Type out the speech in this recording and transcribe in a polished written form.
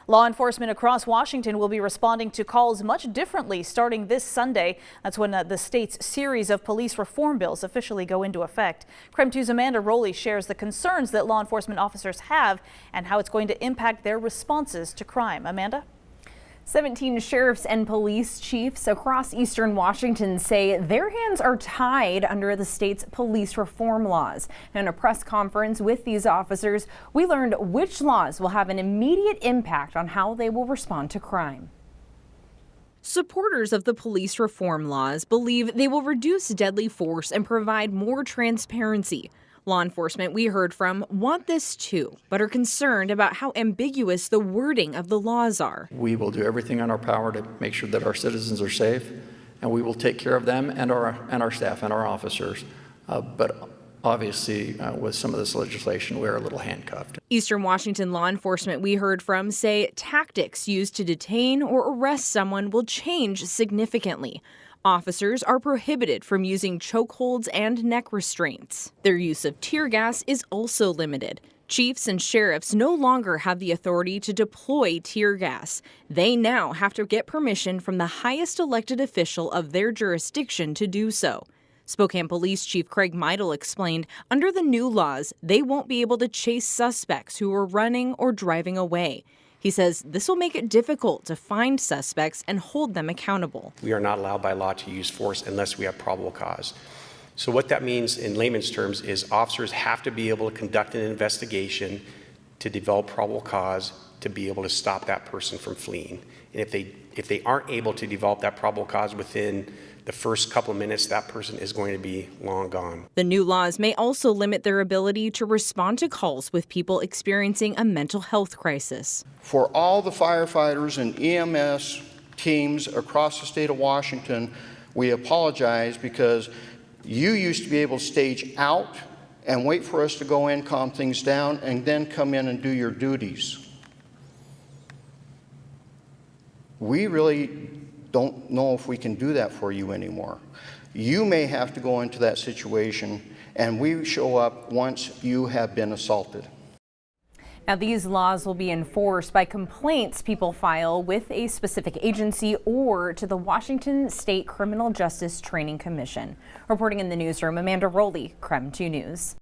Law enforcement across Washington will be responding to calls much differently starting this Sunday. That's when the state's series of police reform bills officially go into effect. KREM 2's Amanda Rowley shares the concerns that law enforcement officers have and how it's going to impact their responses to crime. Amanda? 17 sheriffs and police chiefs across eastern Washington say their hands are tied under the state's police reform laws. In a press conference with these officers, we learned which laws will have an immediate impact on how they will respond to crime. Supporters of the police reform laws believe they will reduce deadly force and provide more transparency. Law enforcement we heard from want this too, but are concerned about how ambiguous the wording of the laws are. We will do everything in our power to make sure that our citizens are safe, and we will take care of them and our staff and our officers. But obviously, with some of this legislation, we're a little handcuffed. Eastern Washington law enforcement we heard from say tactics used to detain or arrest someone will change significantly. Officers are prohibited from using chokeholds and neck restraints. Their use of tear gas is also limited. Chiefs and sheriffs no longer have the authority to deploy tear gas. They now have to get permission from the highest elected official of their jurisdiction to do so. Spokane Police Chief Meidl explained under the new laws, they won't be able to chase suspects who are running or driving away. He says this will make it difficult to find suspects and hold them accountable. We are not allowed by law to use force unless we have probable cause. So what that means in layman's terms is officers have to be able to conduct an investigation to develop probable cause to be able to stop that person from fleeing. And if they aren't able to develop that probable cause within the first couple of minutes, that person is going to be long gone. The new laws may also limit their ability to respond to calls with people experiencing a mental health crisis. For all the firefighters and EMS teams across the state of Washington, we apologize because you used to be able to stage out and wait for us to go in, calm things down, and then come in and do your duties. We really don't know if we can do that for you anymore. You may have to go into that situation, and we show up once you have been assaulted. Now, these laws will be enforced by complaints people file with a specific agency or to the Washington State Criminal Justice Training Commission. Reporting in the newsroom, Amanda Rowley, KREM 2 News.